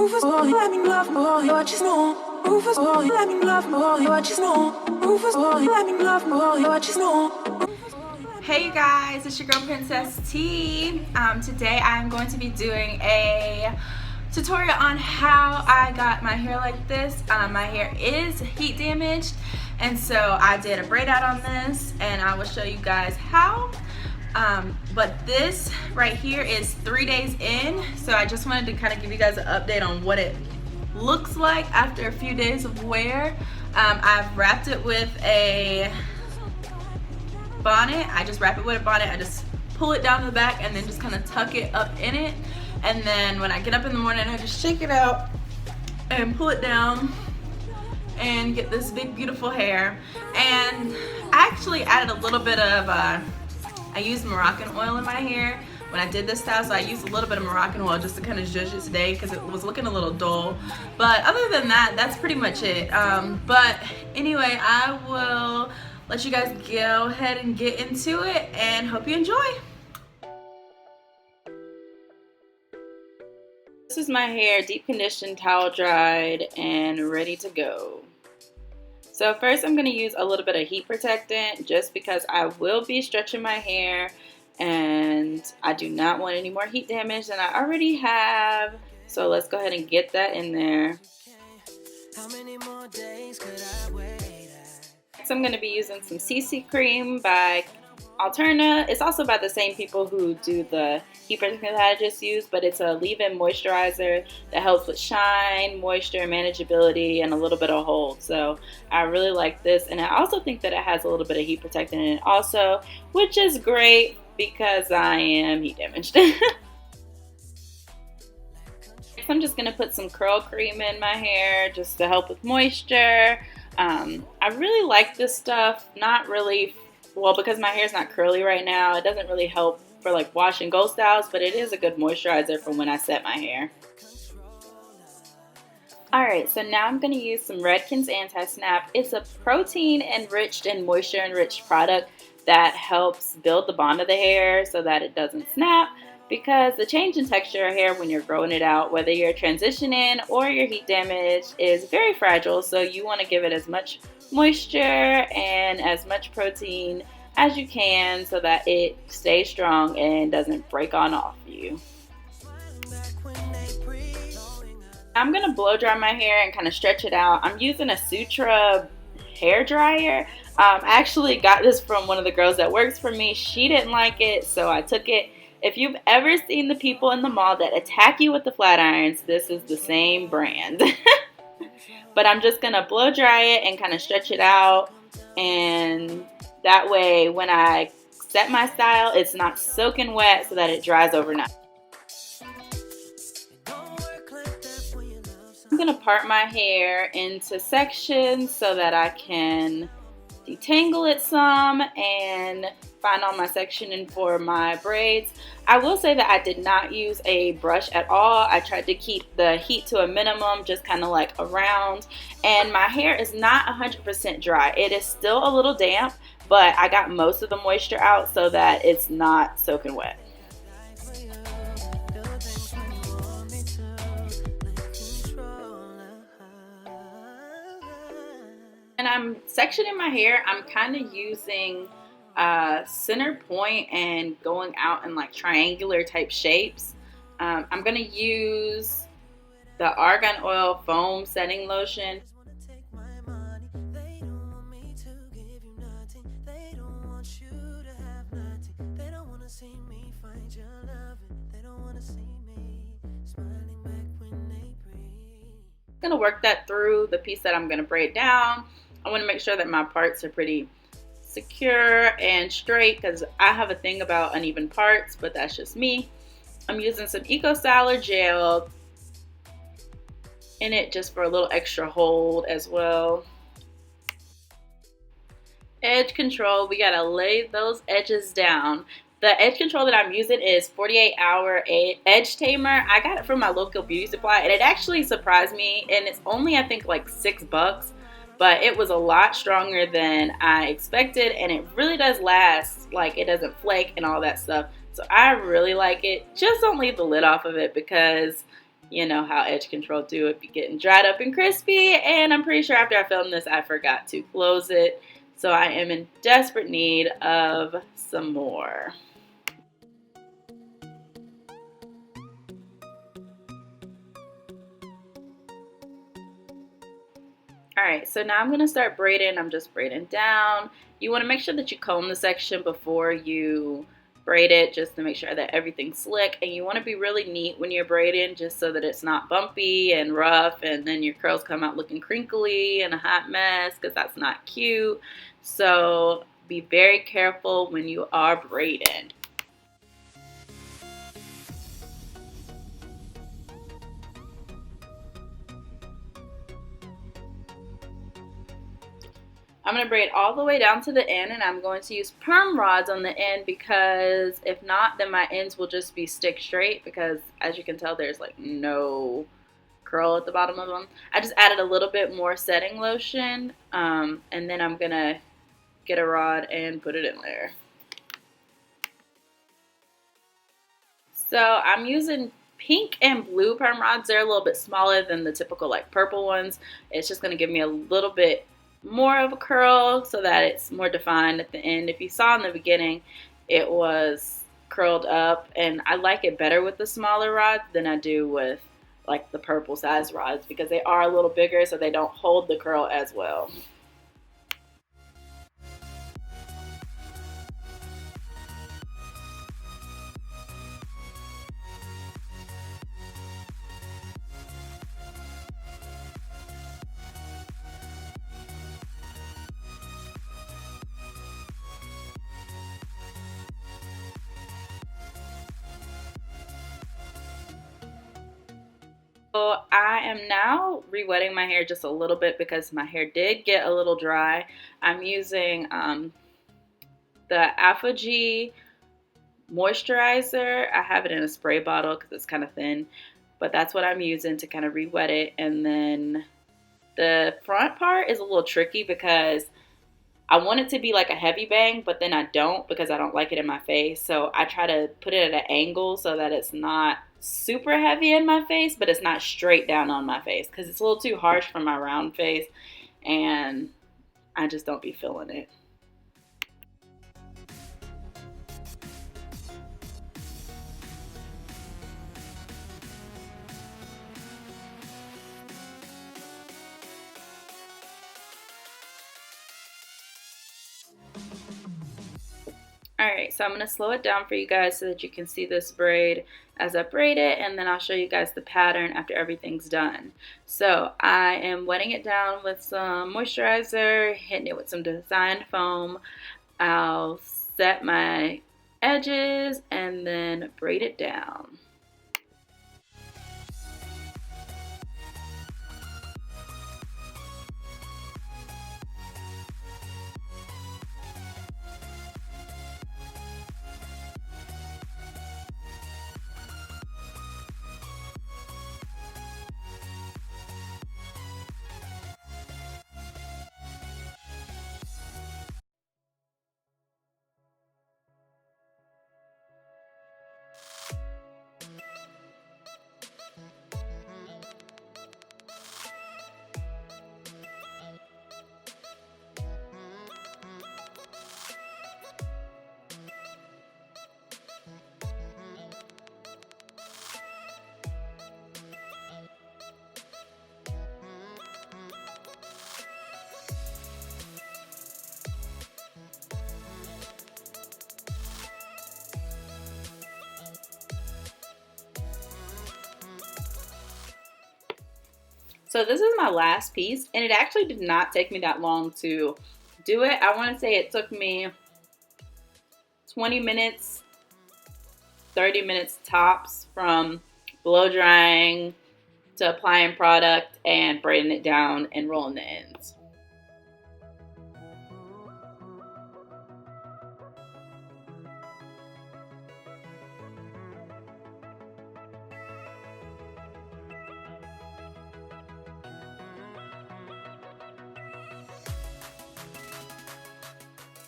Rufus boy, let me love boy, what you know. Rufus boy, let me love boy, what you know. Rufus boy, let me love boy, what you know. Hey you guys, it's your girl Princess T. Today I'm going to be doing a tutorial on how I got my hair like this. My hair is heat damaged, and so I did a braid out on this, and I will show you guys how. But this right here is 3 days in, so I just wanted to kind of give you guys an update on what it looks like after a few days of wear. I've wrapped it with a bonnet. I just wrap it with a bonnet. I just pull it down to the back and then just kind of tuck it up in it. And then when I get up in the morning, I just shake it out and pull it down and get this big beautiful hair. And I actually added a little bit of I used Moroccan oil in my hair when I did this style, so I used a little bit of Moroccan oil just to kind of zhuzh it today because it was looking a little dull. But other than that, that's pretty much it. But anyway, I will let you guys go ahead and get into it, and hope you enjoy. This is my hair, deep conditioned, towel dried, and ready to go. So first I'm going to use a little bit of heat protectant just because I will be stretching my hair and I do not want any more heat damage than I already have. So let's go ahead and get that in there. How many more days could I wait? Next I'm going to be using some CC cream by Alterna. It's also by the same people who do the heat protectant that I just used, but it's a leave-in moisturizer that helps with shine, moisture, manageability, and a little bit of hold. So I really like this, and I also think that it has a little bit of heat protectant in it also, which is great because I am heat damaged. Next, I'm just going to put some curl cream in my hair just to help with moisture. I really like this stuff, not really, well, because my hair's not curly right now, it doesn't really help for like wash and go styles, but it is a good moisturizer for when I set my hair. Alright, so now I'm going to use some Redken's Anti-Snap. It's a protein enriched and moisture enriched product that helps build the bond of the hair so that it doesn't snap, because the change in texture of hair when you're growing it out, whether you're transitioning or you're heat damaged, is very fragile. So you want to give it as much moisture and as much protein as you can so that it stays strong and doesn't break on off you. I'm going to blow dry my hair and kind of stretch it out. I'm using a Sutra hair dryer. I actually got this from one of the girls that works for me. She didn't like it, so I took it. If you've ever seen the people in the mall that attack you with the flat irons, this is the same brand. But I'm just going to blow dry it and kind of stretch it out, and that way when I set my style, it's not soaking wet so that it dries overnight. I'm going to part my hair into sections so that I can detangle it some and find all my sectioning for my braids. I will say that I did not use a brush at all. I tried to keep the heat to a minimum, just kind of like around, and my hair is not 100% dry. It is still a little damp, but I got most of the moisture out so that it's not soaking wet. And I'm sectioning my hair. I'm kind of using center point and going out in like triangular type shapes. I'm going to use the Argan Oil Foam Setting Lotion. I'm going to work that through the piece that I'm going to braid down. I want to make sure that my parts are pretty secure and straight because I have a thing about uneven parts, but that's just me. I'm using some Eco Styler gel in it just for a little extra hold as well. Edge control, we gotta lay those edges down. The edge control that I'm using is 48-hour edge tamer. I got it from my local beauty supply, and it actually surprised me, and it's only I think like $6, but it was a lot stronger than I expected, and it really does last. Like, it doesn't flake and all that stuff, so I really like it. Just don't leave the lid off of it because you know how edge control do it, be getting dried up and crispy, and I'm pretty sure after I filmed this I forgot to close it, so I am in desperate need of some more. Alright, so now I'm going to start braiding. I'm just braiding down. You want to make sure that you comb the section before you braid it, just to make sure that everything's slick. And you want to be really neat when you're braiding, just so that it's not bumpy and rough and then your curls come out looking crinkly and a hot mess, because that's not cute. So be very careful when you are braiding. I'm going to braid all the way down to the end, and I'm going to use perm rods on the end, because if not, then my ends will just be stick straight, because as you can tell, there's like no curl at the bottom of them. I just added a little bit more setting lotion, and then I'm going to get a rod and put it in there. So I'm using pink and blue perm rods. They're a little bit smaller than the typical like purple ones. It's just going to give me a little bit more of a curl so that it's more defined at the end. If you saw in the beginning, it was curled up, and I like it better with the smaller rods than I do with like the purple size rods, because they are a little bigger, so they don't hold the curl as well. So I am now re-wetting my hair just a little bit, because my hair did get a little dry. I'm using the Alpha G moisturizer. I have it in a spray bottle because it's kind of thin, but that's what I'm using to kind of re-wet it. And then the front part is a little tricky, because I want it to be like a heavy bang, but then I don't, because I don't like it in my face. So I try to put it at an angle so that it's not super heavy in my face, but it's not straight down on my face, because it's a little too harsh for my round face, and I just don't be feeling it. Alright, so I'm going to slow it down for you guys so that you can see this braid as I braid it, and then I'll show you guys the pattern after everything's done. So I am wetting it down with some moisturizer, hitting it with some designed foam. I'll set my edges and then braid it down. So this is my last piece, and it actually did not take me that long to do it. I want to say it took me 20 minutes, 30 minutes tops, from blow drying to applying product and braiding it down and rolling the ends.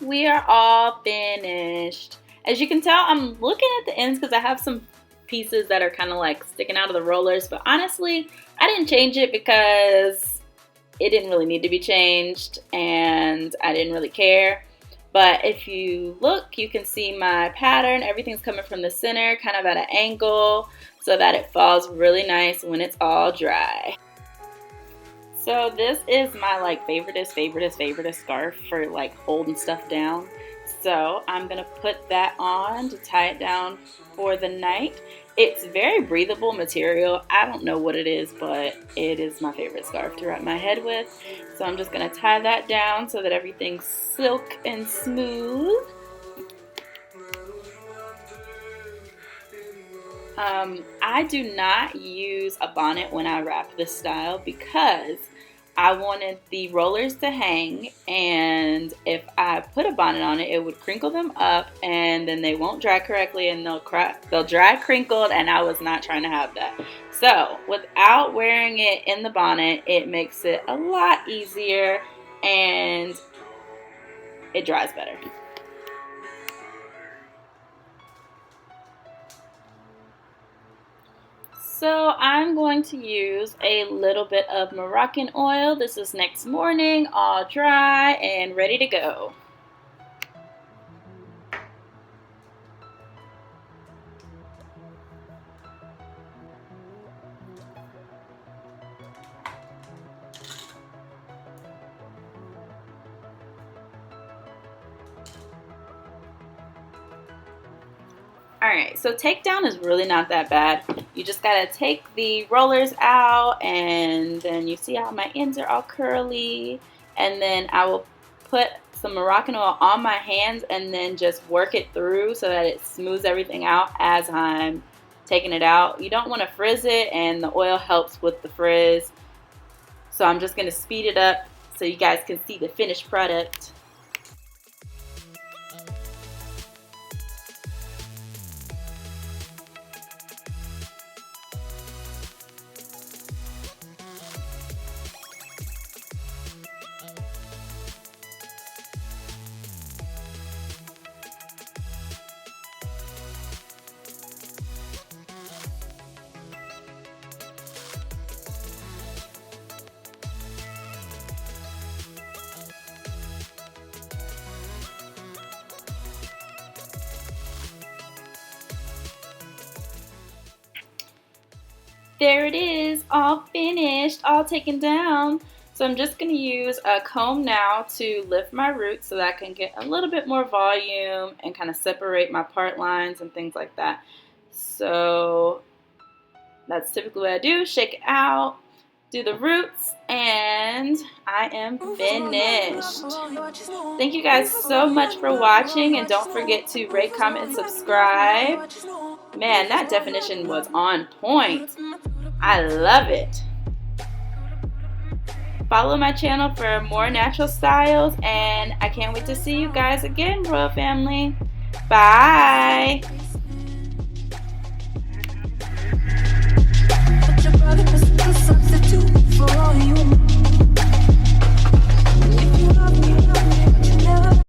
We are all finished. As you can tell, I'm looking at the ends because I have some pieces that are kind of like sticking out of the rollers, but honestly, I didn't change it because it didn't really need to be changed and I didn't really care. But if you look, you can see my pattern. Everything's coming from the center, kind of at an angle, so that it falls really nice when it's all dry. So this is my like favoriteest scarf for like holding stuff down. So I'm gonna put that on to tie it down for the night. It's very breathable material. I don't know what it is, but it is my favorite scarf to wrap my head with. So I'm just gonna tie that down so that everything's silk and smooth. I do not use a bonnet when I wrap this style because I wanted the rollers to hang, and if I put a bonnet on it, it would crinkle them up and then they won't dry correctly and they'll dry crinkled, and I was not trying to have that. So without wearing it in the bonnet, it makes it a lot easier and it dries better. So I'm going to use a little bit of Moroccan oil. This is next morning, all dry and ready to go. Alright, so takedown is really not that bad. You just gotta take the rollers out, and then you see how my ends are all curly, and then I will put some Moroccan oil on my hands and then just work it through so that it smooths everything out as I'm taking it out. You don't want to frizz it, and the oil helps with the frizz. So I'm just gonna speed it up so you guys can see the finished product. There it is, all finished, all taken down. So I'm just going to use a comb now to lift my roots so that I can get a little bit more volume and kind of separate my part lines and things like that. So that's typically what I do. Shake it out, do the roots, and I am finished. Thank you guys so much for watching, and don't forget to rate, comment, and subscribe. Man, that definition was on point. I love it. Follow my channel for more natural styles, and I can't wait to see you guys again, Royal Family. Bye.